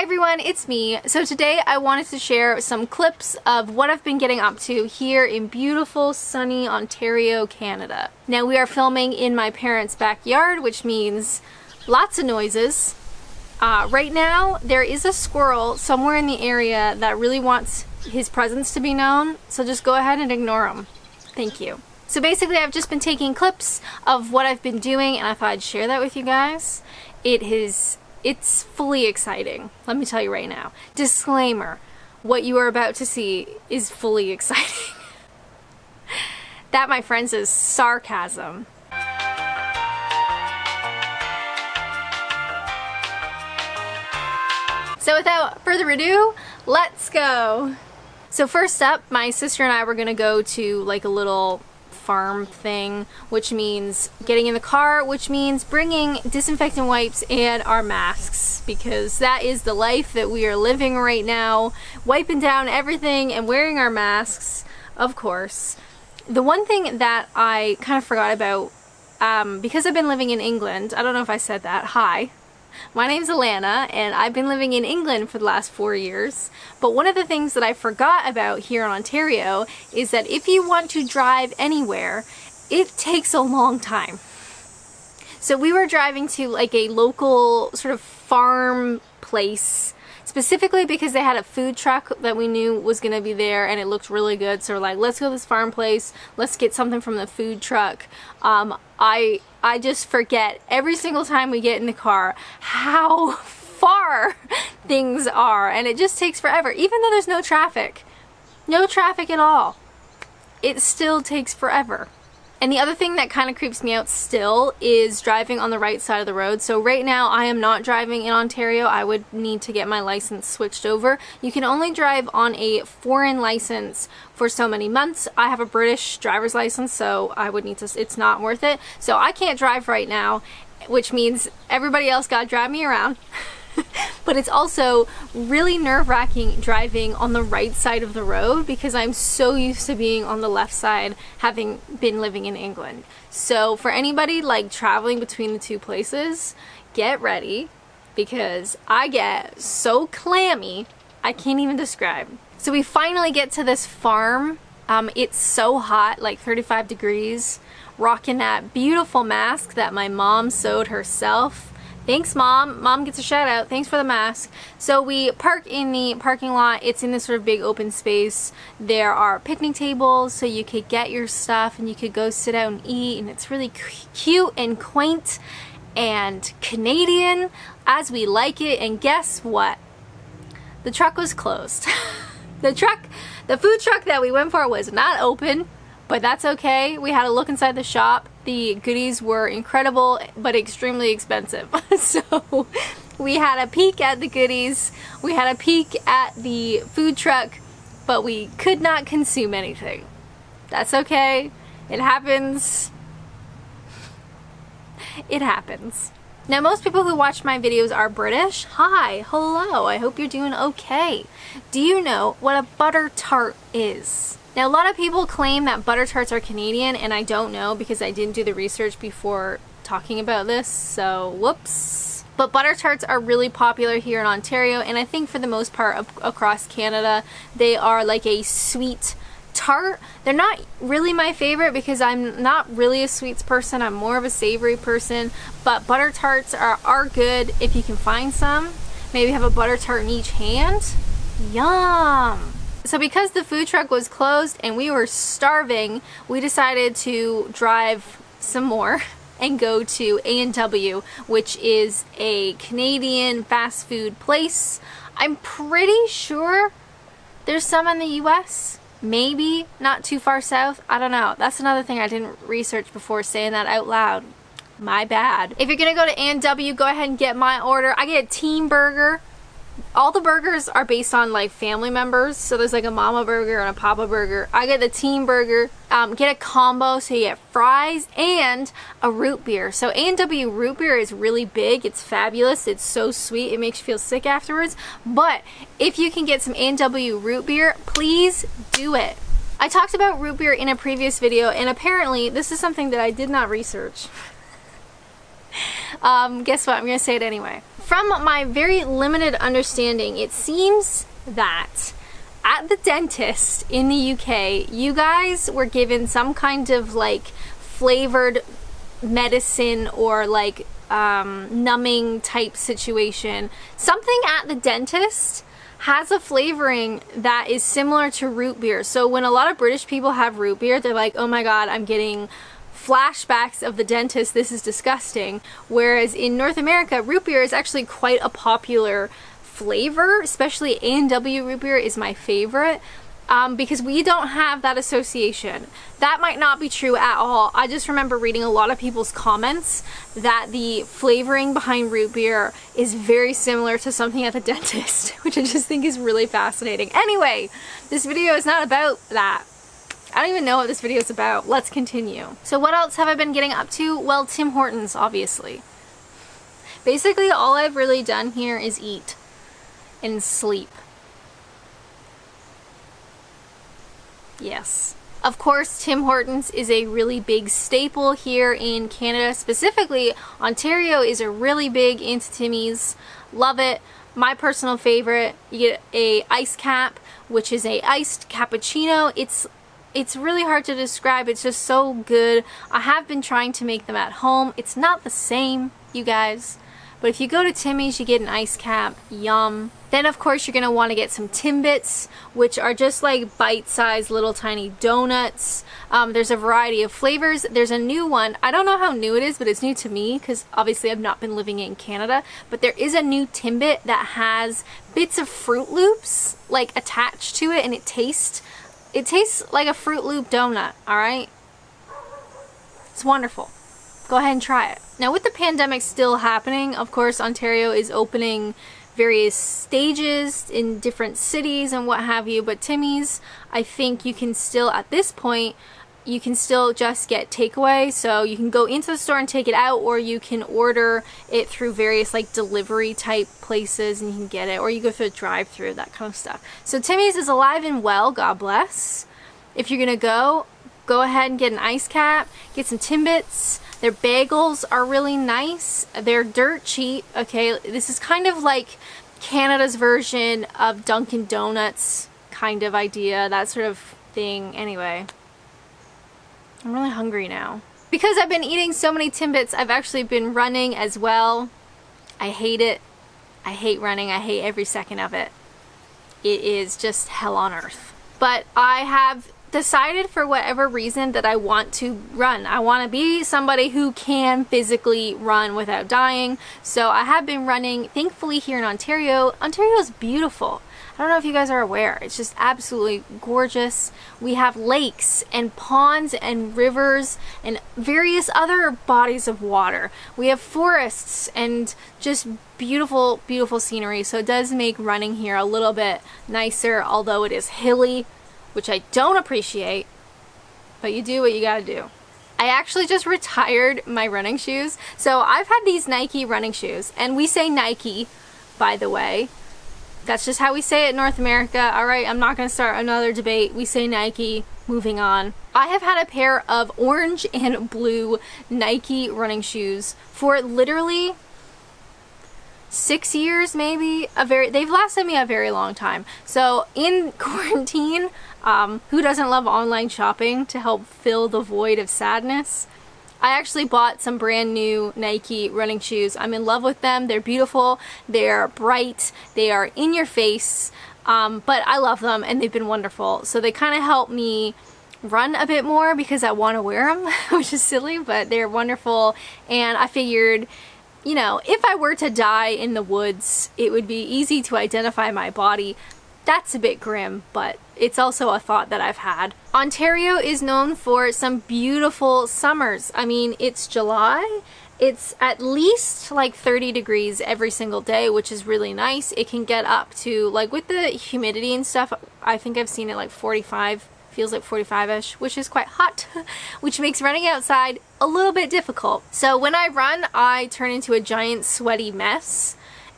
everyone, it's me. So today I wanted to share some clips of what I've been getting up to here in beautiful sunny Ontario, Canada. Now we are filming in my parents' backyard, which means lots of noises. Right now there is a squirrel somewhere in the area that really wants his presence to be known, so just go ahead and ignore him. Thank you. So basically I've just been taking clips of what I've been doing and I thought I'd share that with you guys. It's fully exciting, let me tell you right now. Disclaimer, what you are about to see is fully exciting. That, my friends, is sarcasm. So without further ado, let's go. So first up, my sister and I were gonna go to like a little farm thing, which means getting in the car, which means bringing disinfectant wipes and our masks, because that is the life that we are living right now, wiping down everything and wearing our masks, of course. The one thing that I kind of forgot about, because I've been living in England, I don't know if I said that, hi. My name's Alanna and I've been living in England for the last 4 years, but one of the things that I forgot about here in Ontario is that if you want to drive anywhere, it takes a long time. So we were driving to like a local sort of farm place, specifically because they had a food truck that we knew was going to be there and it looked really good, so we're like, let's go to this farm place, let's get something from the food truck. I just forget every single time we get in the car how far things are, and it just takes forever. Even though there's no traffic at all, it still takes forever. And the other thing that kind of creeps me out still is driving on the right side of the road. So right now I am not driving in Ontario. I would need to get my license switched over. You can only drive on a foreign license for so many months. I have a British driver's license, so I would need to, it's not worth it. So I can't drive right now, which means everybody else gotta drive me around. But it's also really nerve-wracking driving on the right side of the road because I'm so used to being on the left side, having been living in England. So for anybody like traveling between the two places, get ready because I get so clammy I can't even describe. So we finally get to this farm. It's so hot, like 35 degrees, rocking that beautiful mask that my mom sewed herself. Thanks, Mom. Mom gets a shout out. Thanks for the mask. So we park in the parking lot. It's in this sort of big open space. There are picnic tables so you could get your stuff and you could go sit out and eat, and it's really cute and quaint and Canadian as we like it. And guess what? The truck was closed. The food truck that we went for was not open, but that's okay. We had to look inside the shop. The goodies were incredible, but extremely expensive. So we had a peek at the goodies, we had a peek at the food truck, but we could not consume anything. That's okay. It happens. It happens. Now, most people who watch my videos are British. Hi, hello, I hope you're doing okay. Do you know what a butter tart is? Now, a lot of people claim that butter tarts are Canadian, and I don't know because I didn't do the research before talking about this, so whoops. But butter tarts are really popular here in Ontario, and I think for the most part across Canada, they are like a sweet tart. They're not really my favorite because I'm not really a sweets person, I'm more of a savory person, but butter tarts are good if you can find some. Maybe have a butter tart in each hand. Yum! So because the food truck was closed and we were starving, we decided to drive some more and go to A&W, which is a Canadian fast food place. I'm pretty sure there's some in the US, maybe not too far south, I don't know. That's another thing I didn't research before saying that out loud. My bad. If you're gonna go to A&W, go ahead and get my order. I get a team burger. All the burgers are based on like family members, so there's like a mama burger and a papa burger. I get the team burger. Get a combo, so you get fries and a root beer. So A&W root beer is really big. It's fabulous. It's so sweet. It makes you feel sick afterwards. But if you can get some A&W root beer, please do it. I talked about root beer in a previous video, and apparently this is something that I did not research. Guess what? I'm gonna say it anyway. from my very limited understanding, it seems that at the dentist in the UK, you guys were given some kind of like flavored medicine or like numbing type situation. Something at the dentist has a flavoring that is similar to root beer. So when a lot of British people have root beer, they're like, oh my god, I'm getting flashbacks of the dentist, this is disgusting. Whereas in North America, root beer is actually quite a popular flavor, especially A&W root beer is my favorite. Because we don't have that association. That might not be true at all. I just remember reading a lot of people's comments that the flavoring behind root beer is very similar to something at the dentist, which I just think is really fascinating. Anyway, this video is not about that. I don't even know what this video is about. Let's continue. So what else have I been getting up to? Well, Tim Hortons, obviously. Basically, all I've really done here is eat and sleep. Yes. Of course, Tim Hortons is a really big staple here in Canada. Specifically, Ontario is a really big into Timmy's. Love it. My personal favorite, you get a ice cap, which is a iced cappuccino. It's really hard to describe. It's just so good. I have been trying to make them at home. It's not the same, you guys. But if you go to Timmy's, you get an ice cap. Yum. Then of course you're going to want to get some Timbits, which are just like bite-sized little tiny donuts. There's a variety of flavors. There's a new one. I don't know how new it is, but it's new to me because obviously I've not been living in Canada. But there is a new Timbit that has bits of Fruit Loops like attached to it, and it tastes like a Fruit Loop donut, alright? It's wonderful. Go ahead and try it. Now with the pandemic still happening, of course Ontario is opening various stages in different cities and what have you, but Timmy's, I think you can still, at this point, you can still just get takeaway, so you can go into the store and take it out, or you can order it through various like delivery type places and you can get it, or you go through a drive-through, that kind of stuff. So Timmy's is alive and well, God bless. If you're gonna go ahead and get an ice cap, get some Timbits. Their bagels are really nice. They're dirt cheap, okay? This is kind of like Canada's version of Dunkin' Donuts kind of idea, that sort of thing. Anyway, I'm really hungry now. Because I've been eating so many Timbits, I've actually been running as well. I hate it. I hate running. I hate every second of it. It is just hell on earth. But I have decided for whatever reason that I want to run. I want to be somebody who can physically run without dying. So I have been running, thankfully, here in Ontario. Ontario is beautiful. I don't know if you guys are aware. It's just absolutely gorgeous. We have lakes and ponds and rivers and various other bodies of water. We have forests and just beautiful, beautiful scenery. So it does make running here a little bit nicer, although it is hilly, which I don't appreciate, but you do what you gotta do. I actually just retired my running shoes. So I've had these Nike running shoes, and we say Nike, by the way. That's just how we say it in North America. Alright, I'm not gonna start another debate. We say Nike, moving on. I have had a pair of orange and blue Nike running shoes for literally 6 years, maybe. They've lasted me a very long time. So in quarantine, who doesn't love online shopping to help fill the void of sadness? I actually bought some brand new Nike running shoes. I'm in love with them. They're beautiful. They're bright. They are in your face. But I love them and they've been wonderful. So they kind of help me run a bit more because I want to wear them, which is silly, but they're wonderful. And I figured, you know, if I were to die in the woods, it would be easy to identify my body. That's a bit grim, but it's also a thought that I've had. Ontario is known for some beautiful summers. I mean, it's July. It's at least like 30 degrees every single day, which is really nice. It can get up to, like with the humidity and stuff, I think I've seen it like 45, feels like 45-ish, which is quite hot, which makes running outside a little bit difficult. So when I run, I turn into a giant sweaty mess.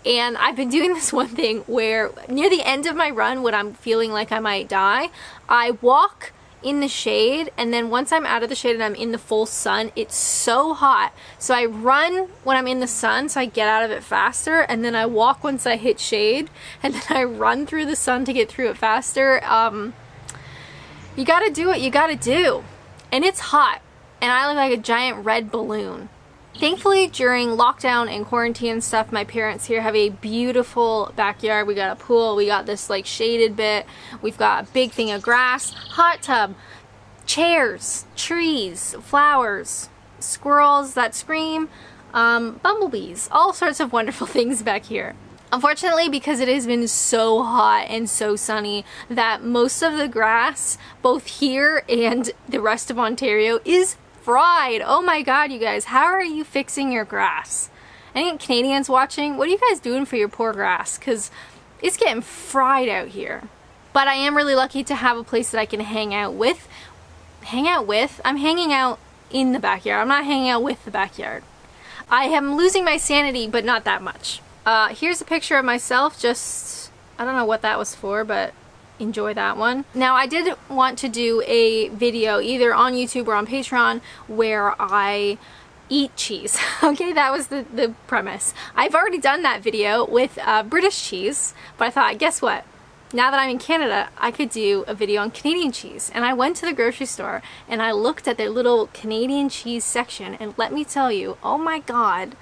And I've been doing this one thing where near the end of my run, when I'm feeling like I might die, I walk in the shade, and then once I'm out of the shade and I'm in the full sun, it's so hot. So I run when I'm in the sun so I get out of it faster, and then I walk once I hit shade, and then I run through the sun to get through it faster. You gotta do what you gotta do. And it's hot, and I look like a giant red balloon. Thankfully, during lockdown and quarantine and stuff, my parents here have a beautiful backyard. We got a pool, we got this like shaded bit, we've got a big thing of grass, hot tub, chairs, trees, flowers, squirrels that scream, bumblebees, all sorts of wonderful things back here. Unfortunately, because it has been so hot and so sunny, that most of the grass, both here and the rest of Ontario, is fried. Oh my god, you guys, how are you fixing your grass? Any Canadians watching? What are you guys doing for your poor grass? Because it's getting fried out here. But I am really lucky to have a place that I can hang out with. I'm hanging out in the backyard. I'm not hanging out with the backyard. I am losing my sanity, but not that much. Here's a picture of myself, just, I don't know what that was for, but enjoy that one. Now, I did want to do a video either on YouTube or on Patreon where I eat cheese. Okay, that was the premise. I've already done that video with British cheese, but I thought, guess what? Now that I'm in Canada, I could do a video on Canadian cheese. And I went to the grocery store and I looked at their little Canadian cheese section, and let me tell you, oh my god,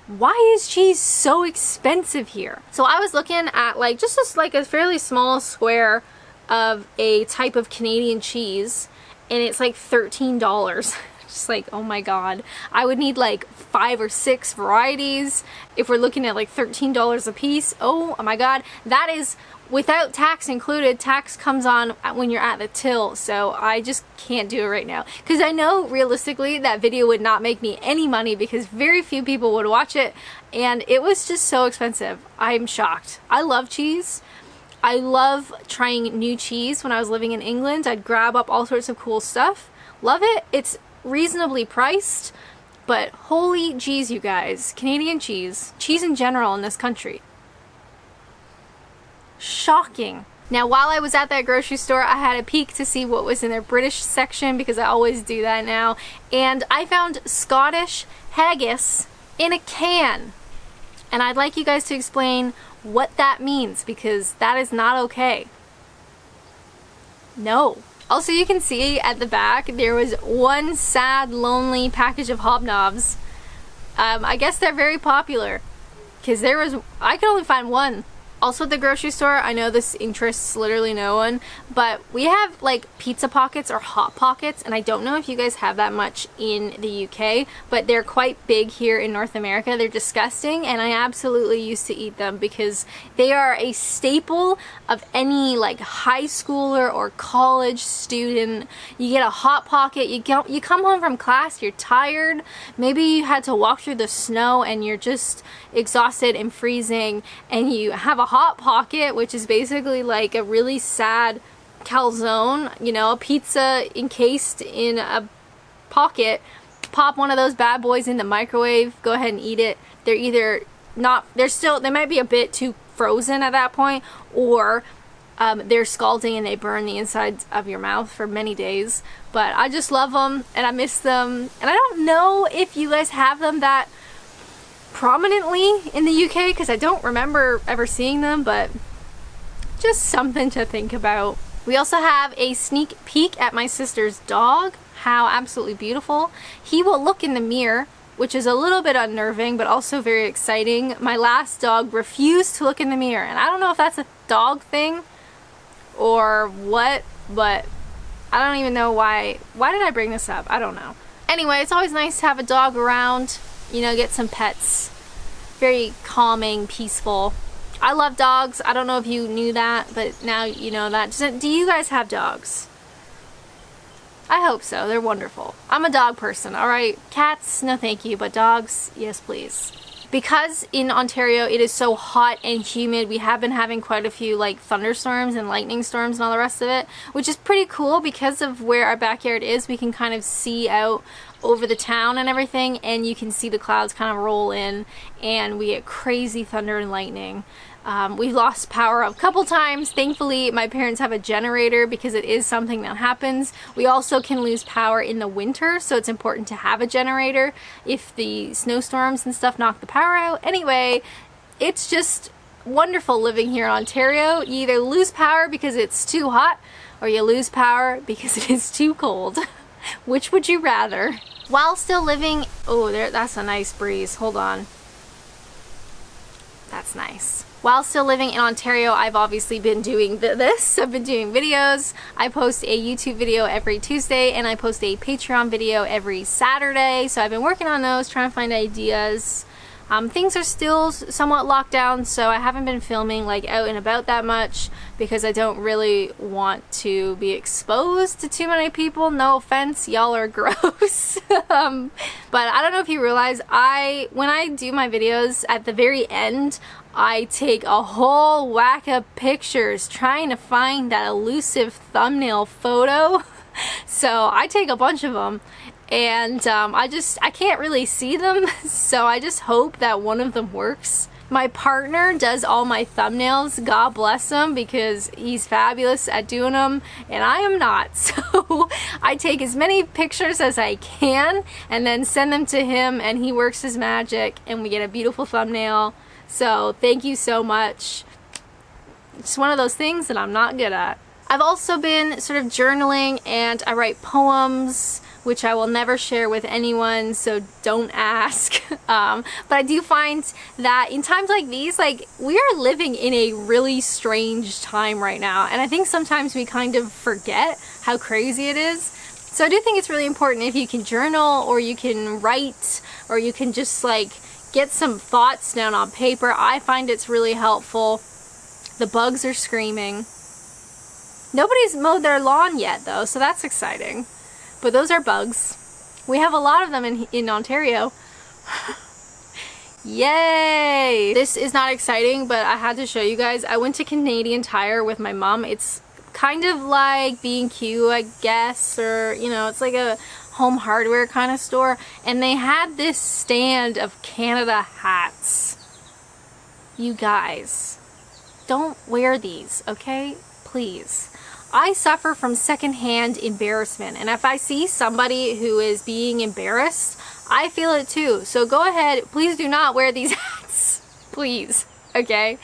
why is cheese so expensive here? So I was looking at like just a fairly small square of a type of Canadian cheese, and it's like $13. Just like, oh my god, I would need like 5 or 6 varieties if we're looking at like $13 a piece. Oh my god, that is without tax included. Tax comes on when you're at the till, so I just can't do it right now. Because I know realistically that video would not make me any money because very few people would watch it, and it was just so expensive. I'm shocked. I love cheese. I love trying new cheese. When I was living in England, I'd grab up all sorts of cool stuff. Love it. It's reasonably priced, but holy jeez, you guys. Canadian cheese in general in this country, shocking. Now, while I was at that grocery store, I had a peek to see what was in their British section, because I always do that now, and I found Scottish haggis in a can. And I'd like you guys to explain what that means, because that is not okay. No. Also, you can see at the back there was one sad, lonely package of hobnobs. I guess they're very popular, because I could only find one. Also at the grocery store, I know this interests literally no one, but we have like pizza pockets or hot pockets, and I don't know if you guys have that much in the UK, but they're quite big here in North America. They're disgusting, and I absolutely used to eat them because they are a staple of any like high schooler or college student. You get a hot pocket, you come home from class, you're tired, maybe you had to walk through the snow and you're just exhausted and freezing, and you have a hot pocket, which is basically like a really sad calzone, you know, a pizza encased in a pocket. Pop one of those bad boys in the microwave, go ahead and eat it. They're either not, they might be a bit too frozen at that point, or they're scalding and they burn the insides of your mouth for many days. But I just love them and I miss them, and I don't know if you guys have them that prominently in the UK, because I don't remember ever seeing them, but just something to think about. We also have a sneak peek at my sister's dog. How absolutely beautiful. He will look in the mirror, which is a little bit unnerving, but also very exciting. My last dog refused to look in the mirror, and I don't know if that's a dog thing or what, but I don't even know why did I bring this up? I don't know. Anyway, it's always nice to have a dog around, you know, get some pets. Very calming, peaceful. I love dogs. I don't know if you knew that, but now you know that. Do you guys have dogs? I hope so. They're wonderful. I'm a dog person, alright? Cats, no thank you, but dogs, yes please. Because in Ontario it is so hot and humid, we have been having quite a few like thunderstorms and lightning storms and all the rest of it, which is pretty cool because of where our backyard is. We can kind of see out over the town and everything, and you can see the clouds kind of roll in, and we get crazy thunder and lightning. We lost power a couple times. Thankfully, my parents have a generator because it is something that happens. We also can lose power in the winter, so it's important to have a generator if the snowstorms and stuff knock the power out. Anyway, it's just wonderful living here in Ontario. You either lose power because it's too hot, or you lose power because it is too cold. Which would you rather? While still living... Oh, that's a nice breeze. Hold on. That's nice. While still living in Ontario, I've obviously been doing this. I've been doing videos. I post a YouTube video every Tuesday, and I post a Patreon video every Saturday. So I've been working on those, trying to find ideas. Things are still somewhat locked down, so I haven't been filming like out and about that much because I don't really want to be exposed to too many people. No offense, y'all are gross. But I don't know if you realize, when I do my videos, at the very end, I take a whole whack of pictures trying to find that elusive thumbnail photo. So I take a bunch of them. And I can't really see them, so I just hope that one of them works. My partner does all my thumbnails, God bless him, because he's fabulous at doing them, and I am not. So I take as many pictures as I can, and then send them to him, and he works his magic, and we get a beautiful thumbnail. So thank you so much. It's one of those things that I'm not good at. I've also been sort of journaling, and I write poems, which I will never share with anyone, so don't ask. But I do find that in times like these, like, we are living in a really strange time right now, and I think sometimes we kind of forget how crazy it is. So I do think it's really important if you can journal, or you can write, or you can just like get some thoughts down on paper. I find it's really helpful. The bugs are screaming. Nobody's mowed their lawn yet though, so that's exciting. But those are bugs. We have a lot of them in Ontario. Yay! This is not exciting, but I had to show you guys. I went to Canadian Tire with my mom. It's kind of like B&Q, I guess, or, you know, it's like a home hardware kind of store. And they had this stand of Canada hats. You guys, don't wear these, okay? Please. I suffer from secondhand embarrassment, and if I see somebody who is being embarrassed, I feel it too. So go ahead, please do not wear these hats, please, okay?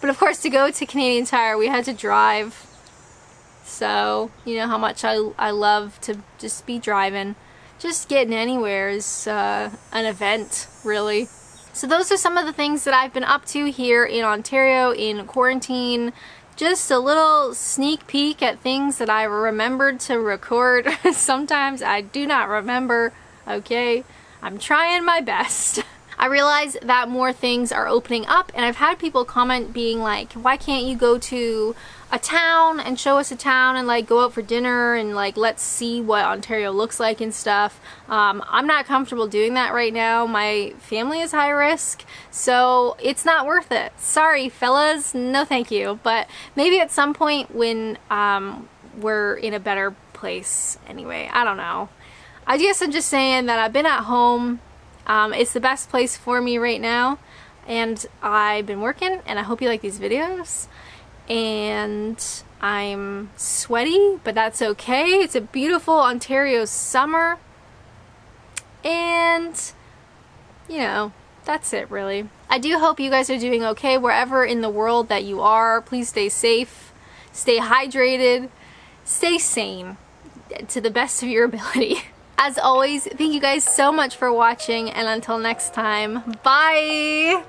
But of course, to go to Canadian Tire, we had to drive. So, you know how much I love to just be driving. Just getting anywhere is an event, really. So those are some of the things that I've been up to here in Ontario in quarantine. Just a little sneak peek at things that I remembered to record. Sometimes I do not remember, okay? I'm trying my best. I realize that more things are opening up, and I've had people comment being like, why can't you go to a town and show us a town and like go out for dinner and like let's see what Ontario looks like and stuff. I'm not comfortable doing that right now. My family is high risk, so it's not worth it. Sorry fellas, no thank you. But maybe at some point when we're in a better place. Anyway, I don't know. I guess I'm just saying that I've been at home. It's the best place for me right now, and I've been working, and I hope you like these videos. And I'm sweaty, but that's okay. It's a beautiful Ontario summer, and you know, that's it really. I do hope you guys are doing okay wherever in the world that you are. Please stay safe, stay hydrated, stay sane to the best of your ability. As always, thank you guys so much for watching, and until next time, bye!